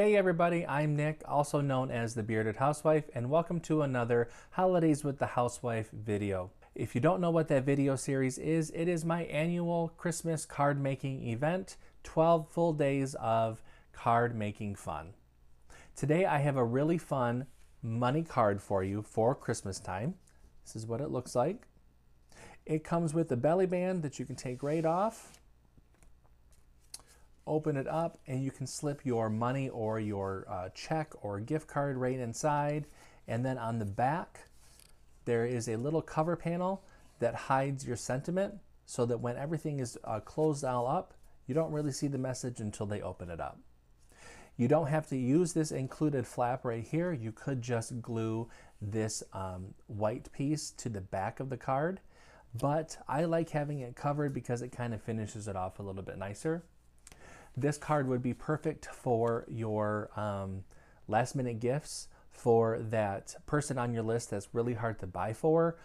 Hey everybody, I'm Nick, also known as the Bearded Housewife, and welcome to another Holidays with the Housewife video. If you don't know what that video series is, it is my annual Christmas card making event, 12 full days of card making fun. Today I have a really fun money card for you for Christmas time. This is what it looks like. It comes with a belly band that you can take right off. Open it up and you can slip your money or your check or gift card right inside. And then on the back, there is a little cover panel that hides your sentiment so that when everything is closed all up, you don't really see the message until they open it up. You don't have to use this included flap right here. You could just glue this white piece to the back of the card, but I like having it covered because it kind of finishes it off a little bit nicer. This card would be perfect for your last minute gifts for that person on your list that's really hard to buy for.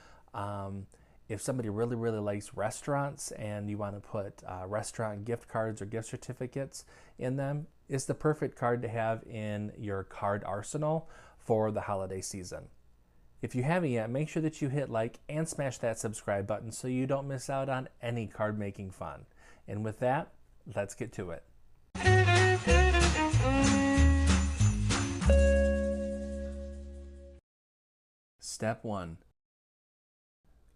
If somebody really likes restaurants and you want to put restaurant gift cards or gift certificates in them, it's the perfect card to have in your card arsenal for the holiday season. If you haven't yet, make sure that you hit like and smash that subscribe button so you don't miss out on any card making fun. And with that, let's get to it. Step 1.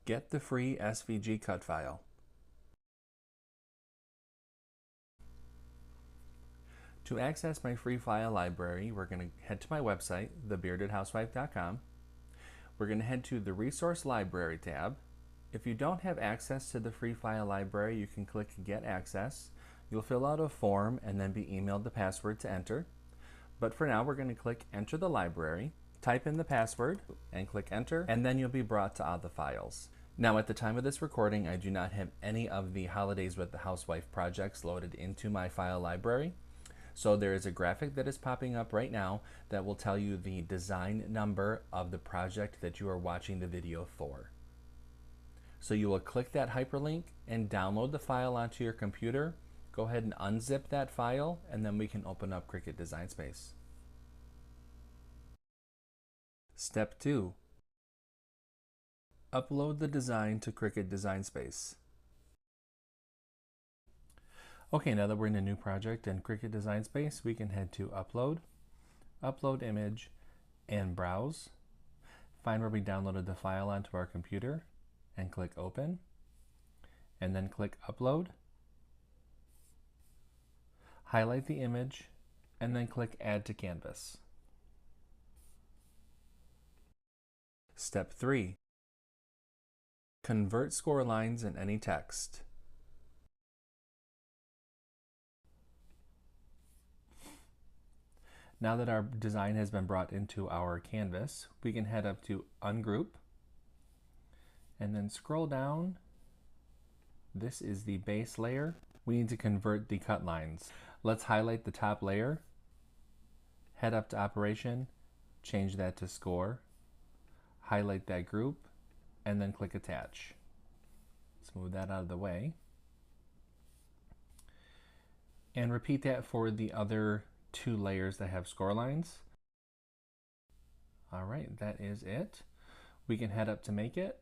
Get the free SVG cut file. To access my free file library, we're going to head to my website, thebeardedhousewife.com. We're going to head to the Resource Library tab. If you don't have access to the free file library, you can click Get Access. You'll fill out a form and then be emailed the password to enter. But for now, we're going to click Enter the Library, type in the password, and click Enter, and then you'll be brought to all the files. Now, at the time of this recording, I do not have any of the Holidays with the Housewife projects loaded into my file library. So there is a graphic that is popping up right now that will tell you the design number of the project that you are watching the video for. So you will click that hyperlink and download the file onto your computer. Go ahead and unzip that file, and then we can open up CRICUT Design Space. Step 2. Upload the design to CRICUT Design Space. Okay, now that we're in a new project in CRICUT Design Space, we can head to Upload, Upload Image, and Browse. Find where we downloaded the file onto our computer, and click Open, and then click Upload. Highlight the image, and then click Add to Canvas. Step 3. Convert score lines in any text. Now that our design has been brought into our canvas, we can head up to Ungroup, and then scroll down. This is the base layer. We need to convert the cut lines. Let's highlight the top layer, head up to Operation, change that to Score, highlight that group, and then click Attach. Let's move that out of the way. And repeat that for the other two layers that have score lines. All right, that is it. We can head up to Make It.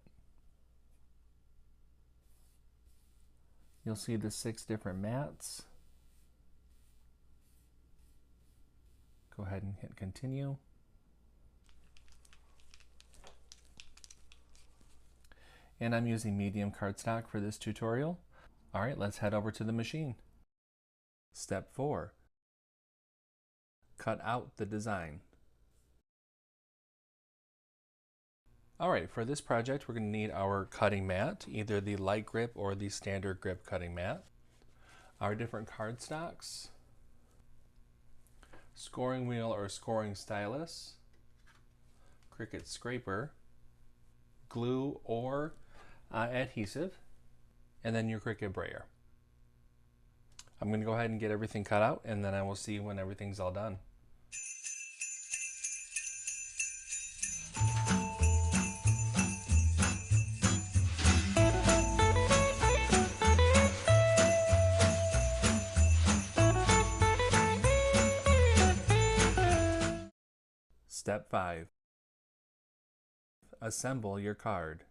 You'll see the 6 different mats. Go ahead and hit Continue. And I'm using medium cardstock for this tutorial. All right, let's head over to the machine. Step 4. Cut out the design. All right, for this project, we're going to need our cutting mat, either the light grip or the standard grip cutting mat, our different cardstocks, scoring wheel or scoring stylus, CRICUT scraper, glue or adhesive, and then your CRICUT brayer. I'm going to go ahead and get everything cut out, and then I will see you when everything's all done. Step 5. Assemble your card.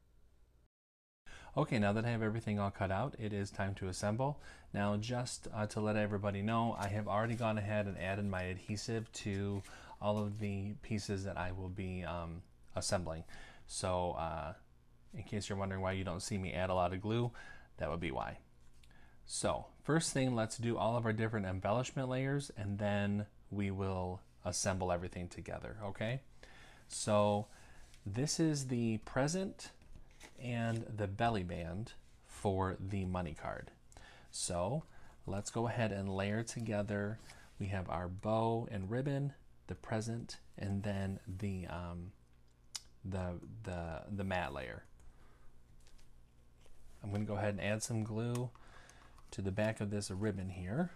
Okay, now that I have everything all cut out, it is time to assemble. Now, just to let everybody know, I have already gone ahead and added my adhesive to all of the pieces that I will be assembling. So, in case you're wondering why you don't see me add a lot of glue, that would be why. So, first thing, let's do all of our different embellishment layers, and then we will assemble everything together, okay? So, this is the present and the belly band for the money card. So let's go ahead and layer together. We have our bow and ribbon, the present, and then the matte layer. I'm going to go ahead and add some glue to the back of this ribbon here.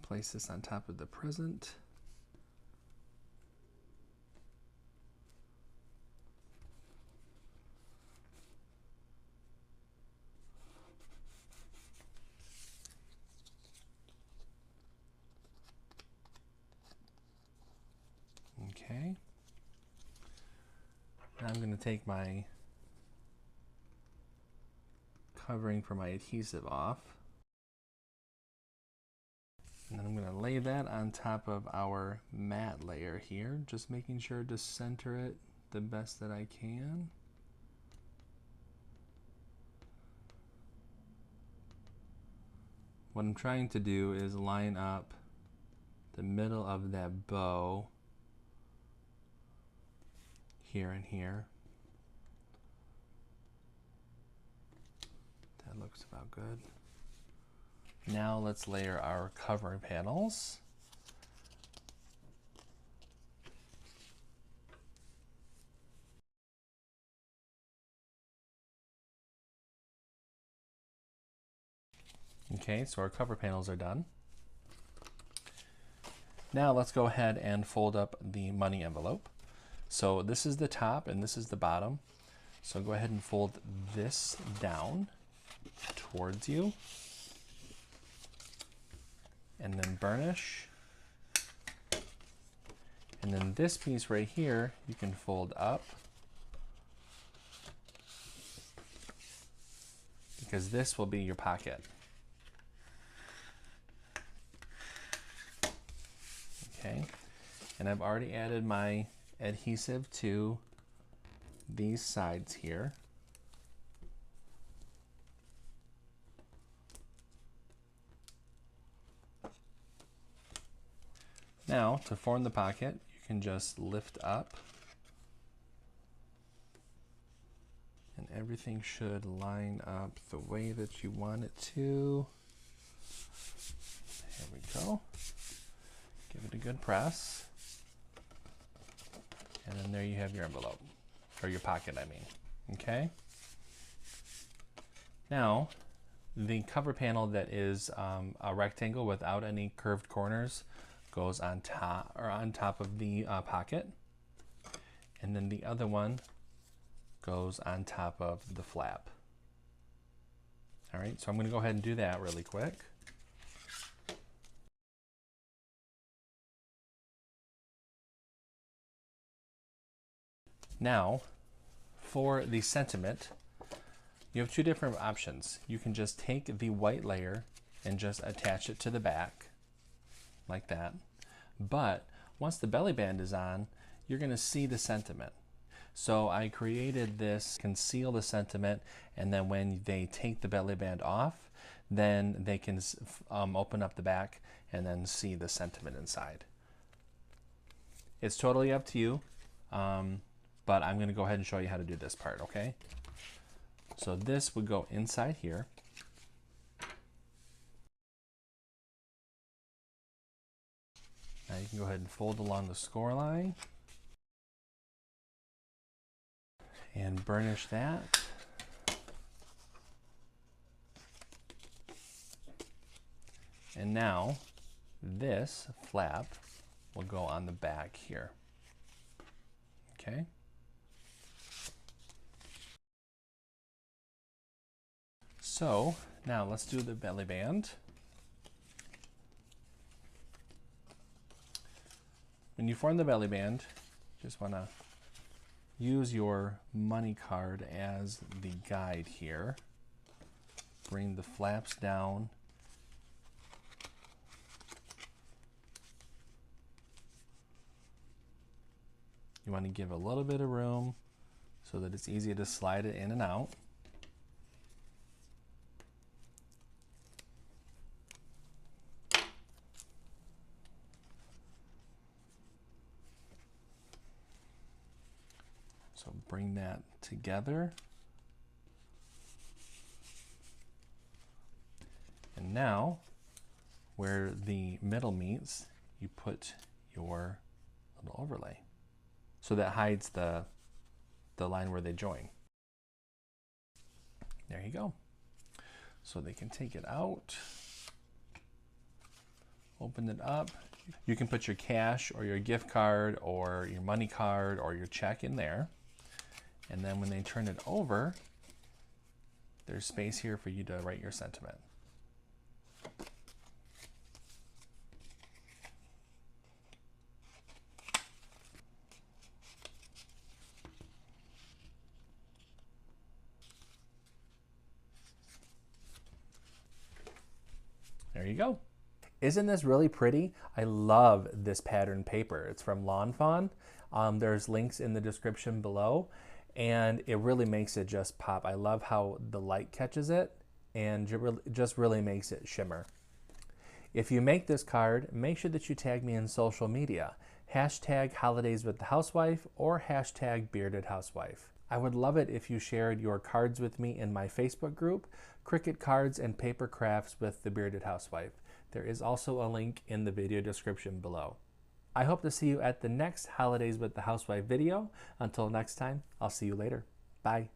Place this on top of the present. Okay. Now I'm going to take my covering for my adhesive off. And then I'm going to lay that on top of our matte layer here, just making sure to center it the best that I can. What I'm trying to do is line up the middle of that bow here and here. That looks about good. Now let's layer our covering panels. Okay, so our cover panels are done. Now let's go ahead and fold up the money envelope. So this is the top and this is the bottom. So go ahead and fold this down towards you. And then burnish. And then this piece right here, you can fold up, because this will be your pocket. Okay, and I've already added my adhesive to these sides here. Now, to form the pocket, you can just lift up and everything should line up the way that you want it to. There we go. Give it a good press. And then there you have your envelope, or your pocket, I mean. Okay? Now, the cover panel that is a rectangle without any curved corners goes on top of the pocket, and then the other one goes on top of the flap. All right, so I'm going to go ahead and do that really quick. Now, for the sentiment, you have two different options. You can just take the white layer and just attach it to the back, like that. But once the belly band is on, you're going to see the sentiment. So I created this conceal the sentiment, and then when they take the belly band off, then they can open up the back and then see the sentiment inside. It's totally up to you, but I'm going to go ahead and show you how to do this part, okay? So this would go inside here. Now you can go ahead and fold along the score line and burnish that. And now this flap will go on the back here. Okay. So now let's do the belly band. When you form the belly band, just want to use your money card as the guide here. Bring the flaps down. You want to give a little bit of room so that it's easy to slide it in and out. So bring that together. And now, where the middle meets, you put your little overlay. So that hides the line where they join. There you go. So they can take it out, open it up. You can put your cash or your gift card or your money card or your check in there. And then when they turn it over, there's space here for you to write your sentiment. There you go. Isn't this really pretty? I love this pattern paper. It's from Lawn Fawn. There's links in the description below, and it really makes it just pop. I love how the light catches it and just really makes it shimmer. If you make this card, make sure that you tag me in social media. Hashtag Holidays with the Housewife or hashtag Bearded Housewife. I would love it if you shared your cards with me in my Facebook group, CRICUT Cards and Paper Crafts with the Bearded Housewife. There is also a link in the video description below. I hope to see you at the next Holidays with the Housewife video. Until next time, I'll see you later. Bye.